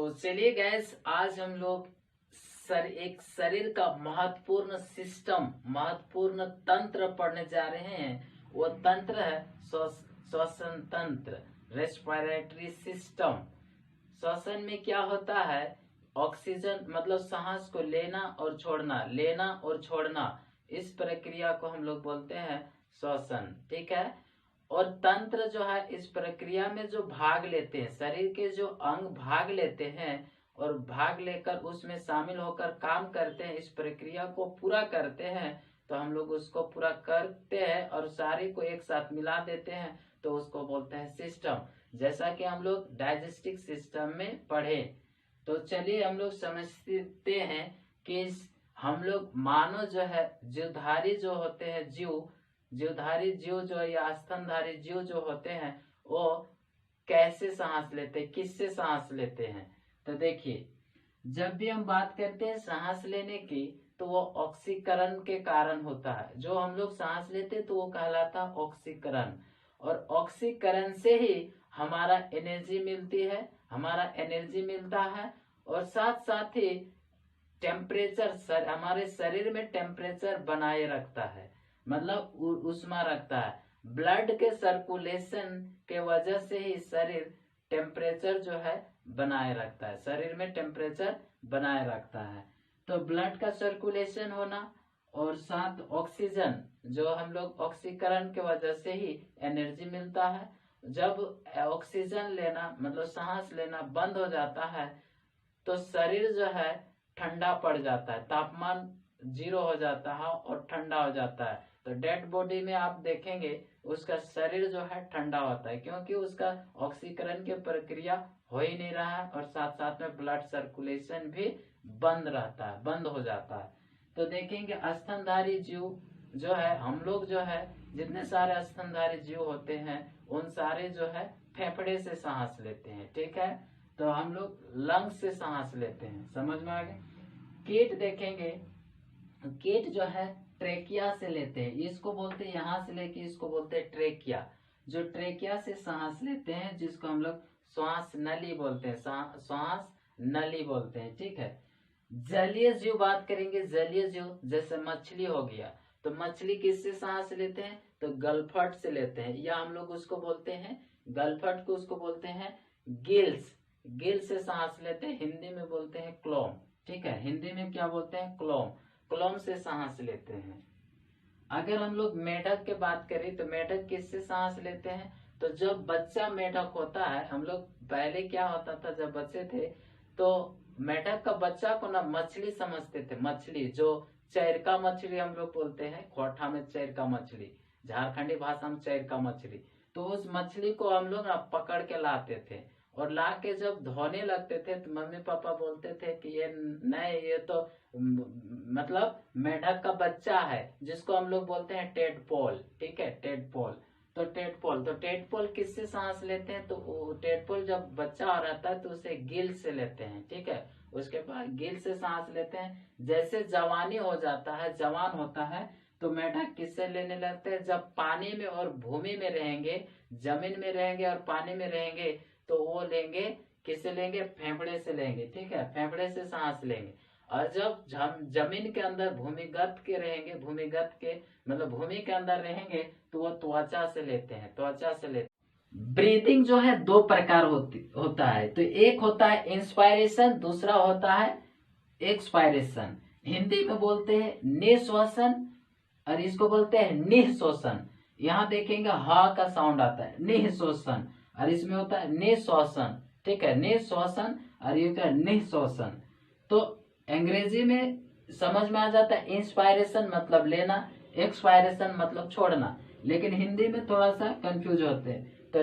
तो चलिए गैस, आज हम लोग एक शरीर का महत्वपूर्ण सिस्टम, महत्वपूर्ण तंत्र पढ़ने जा रहे हैं। वो तंत्र है श्वसन तंत्र, रेस्पिरेटरी सिस्टम। श्वसन में क्या होता है? ऑक्सीजन मतलब सांस को लेना और छोड़ना, लेना और छोड़ना, इस प्रक्रिया को हम लोग बोलते हैं श्वसन। ठीक है। और तंत्र जो है, इस प्रक्रिया में जो भाग लेते हैं, शरीर के जो अंग भाग लेते हैं और भाग लेकर उसमें शामिल होकर काम करते हैं, इस प्रक्रिया को पूरा करते हैं, तो हम लोग उसको पूरा करते हैं और सारे को एक साथ मिला देते हैं, तो उसको बोलते हैं सिस्टम। जैसा कि हम लोग डाइजेस्टिव सिस्टम में पढ़े। तो चलिए हम लोग समझते हैं कि हम लोग मानव जो है, जीवधारी जो होते हैं, जीवधारी जीव जो या स्तनधारी जीव जो होते हैं, वो कैसे सांस लेते हैं, किससे सांस लेते हैं। तो देखिए, जब भी हम बात करते हैं सांस लेने की, तो वो ऑक्सीकरण के कारण होता है। जो हम लोग सांस लेते हैं तो वो कहलाता है ऑक्सीकरण। और ऑक्सीकरण से ही हमारा एनर्जी मिलती है, हमारा एनर्जी मिलता है। और साथ साथ ही टेम्परेचर, हमारे शरीर में टेम्परेचर बनाए रखता है, मतलब उष्मा रखता है। ब्लड के सर्कुलेशन के वजह से ही शरीर टेम्परेचर जो है बनाए रखता है, शरीर में टेम्परेचर बनाए रखता है। तो ब्लड का सर्कुलेशन होना और साथ ऑक्सीजन, जो हम लोग ऑक्सीकरण के वजह से ही एनर्जी मिलता है। जब ऑक्सीजन लेना मतलब सांस लेना बंद हो जाता है, तो शरीर जो है ठंडा पड़ जाता है, तापमान 0 हो जाता है और ठंडा हो जाता है। तो डेड बॉडी में आप देखेंगे उसका शरीर जो है ठंडा होता है, क्योंकि उसका ऑक्सीकरण की प्रक्रिया हो ही नहीं रहा है और साथ साथ में ब्लड सर्कुलेशन भी बंद रहता है, बंद हो जाता है। तो देखेंगे स्तनधारी जीव जो है, हम लोग जो है जितने सारे स्तनधारी जीव होते हैं, उन सारे जो है फेफड़े से सांस लेते हैं। ठीक है। तो हम लोग लंग्स से सांस लेते हैं, समझ में आ गए। कीट देखेंगे, कीट जो है ट्रेकिया से लेते हैं, इसको बोलते हैं, यहाँ से लेके इसको बोलते हैं ट्रेकिया। जो ट्रेकिया से सांस लेते हैं, जिसको हम लोग श्वास नली बोलते हैं, श्वास नली बोलते हैं। ठीक है। जलीय जीव बात करेंगे, जलीय जीव जैसे मछली हो गया, तो मछली किससे सांस लेते हैं? तो गलफट से लेते हैं, या हम लोग उसको बोलते हैं, गलफट को उसको बोलते हैं गिल्स, गिल से सांस लेते हैं, हिंदी में बोलते हैं क्लोम। ठीक है। हिंदी में क्या बोलते हैं? क्लोम, क्लोम से सांस लेते हैं। अगर हम लोग मेढक की बात करें, तो मेढक किससे सांस लेते हैं? तो जब बच्चा मेढक होता है, हम लोग पहले क्या होता था, जब बच्चे थे तो मेढक का बच्चा को ना मछली समझते थे, मछली जो चैरका मछली हम लोग बोलते हैं, खोटा में चैरका मछली, झारखंडी भाषा में चैरका मछली। तो उस मछली को हम लोग ना पकड़ के लाते थे, और ला के जब धोने लगते थे तो मम्मी पापा बोलते थे कि ये नहीं, ये तो मतलब मेढक का बच्चा है, जिसको हम लोग बोलते हैं टेडपोल। ठीक है, टेडपोल। तो टेडपोल किससे सांस लेते हैं? तो टेडपोल जब बच्चा रहता है तो उसे गिल से लेते हैं। ठीक है। उसके बाद गिल से सांस लेते हैं। जैसे जवानी हो जाता है, जवान होता है, तो मेढक किससे लेने लगते हैं? जब पानी में और भूमि में रहेंगे, जमीन में रहेंगे और पानी में रहेंगे, तो वो लेंगे, किससे लेंगे? फेफड़े से लेंगे। ठीक है, फेफड़े से सांस लेंगे। और जब जमीन के अंदर भूमिगत के रहेंगे, भूमिगत के मतलब भूमि के अंदर रहेंगे, तो वो त्वचा से लेते हैं, त्वचा से लेते हैं। ब्रीदिंग जो है दो प्रकार होता है। तो एक होता है इंस्पायरेशन, दूसरा होता है एक्सपायरेशन। हिंदी में बोलते हैं निश्वसन और इसको बोलते हैं निःश्वसन। यहाँ देखेंगे हा का साउंड आता है, निःश्वसन, और इसमें होता है निःश्वसन। ठीक है, निःश्वसन और ये क्या? निःश्वसन। तो अंग्रेजी में समझ में आ जाता है, इंस्पायरेशन मतलब लेना, एक्सपायरेशन मतलब छोड़ना, लेकिन हिंदी में थोड़ा सा कंफ्यूज होते हैं। तो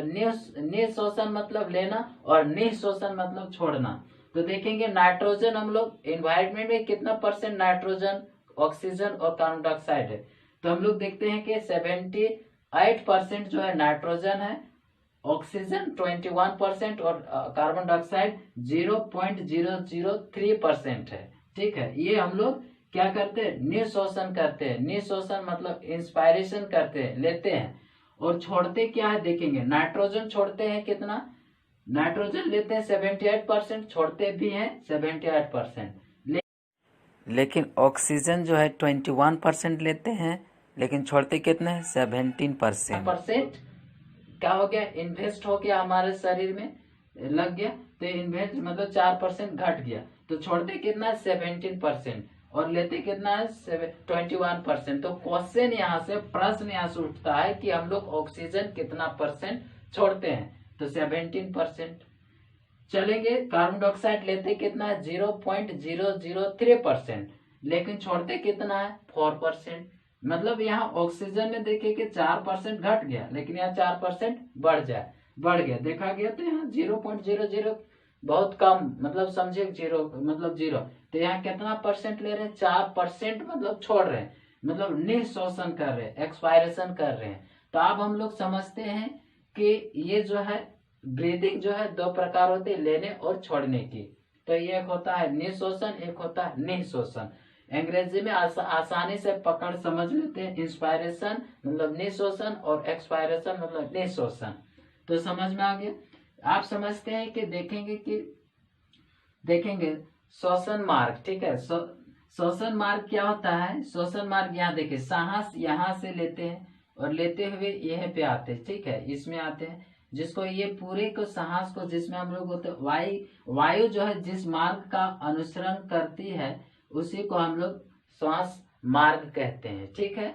निःश्वसन मतलब लेना और निःश्वसन मतलब छोड़ना। तो देखेंगे नाइट्रोजन, हम लोग एनवायरमेंट में कितना परसेंट नाइट्रोजन, ऑक्सीजन और कार्बन डाइऑक्साइड है? तो हम लोग देखते हैं कि 78% जो है नाइट्रोजन है, ऑक्सीजन 21% और कार्बन डाइऑक्साइड 0.003% है। ठीक है। ये हम लोग क्या करते हैं? निःश्वसन करते हैं। निःश्वसन मतलब इंस्पायरेशन करते हैं, लेते हैं। और छोड़ते क्या है देखेंगे, नाइट्रोजन छोड़ते हैं कितना? नाइट्रोजन लेते हैं 78%, छोड़ते भी हैं 78%। लेकिन ऑक्सीजन जो है 21% लेते हैं, लेकिन छोड़ते कितने हैं 17%। क्या हो गया, इन्वेस्ट हो गया हमारे शरीर में, लग गया, तो इन्वेस्ट मतलब 4% घट गया, तो छोड़ते कितना है 17% और लेते कितना है 21%। तो क्वेश्चन यहाँ से, प्रश्न यहाँ से उठता है कि हम लोग ऑक्सीजन कितना परसेंट छोड़ते हैं, तो 17%। चलेंगे, कार्बन डाइऑक्साइड लेते कितना है 0.003%, लेकिन छोड़ते कितना है 4%। मतलब यहाँ ऑक्सीजन में देखिए कि 4% घट गया, लेकिन यहाँ 4% बढ़ गया, देखा गया। तो यहाँ 0.00 बहुत कम, मतलब समझे, जीरो मतलब जीरो। तो यहाँ कितना परसेंट ले रहे हैं, 4% मतलब छोड़ रहे हैं, मतलब निःशोषण कर रहे हैं, एक्सपायरेशन कर रहे हैं। तो अब हम लोग समझते हैं कि ये जो है ब्रीदिंग जो है दो प्रकार होते हैं, लेने और छोड़ने की। तो ये एक होता है निःशोषण, एक होता है निःशोषण। अंग्रेजी में आसानी से पकड़ समझ लेते हैं, इंस्पायरेशन मतलब निःशोषण और एक्सपायरेशन मतलब निःशोषण। तो समझ में आ गया। आप समझते हैं कि देखेंगे श्वसन मार्ग, ठीक है। श्वसन मार्ग क्या होता है, श्वसन मार्ग यहाँ देखिए, सांस यहाँ से लेते हैं और लेते हुए यह पे आते हैं, ठीक है, इसमें आते हैं, जिसको ये पूरे को सांस को, जिसमें हम लोग होते वायु जो है जिस मार्ग का अनुसरण करती है उसी को हम लोग श्वास मार्ग कहते हैं, ठीक है।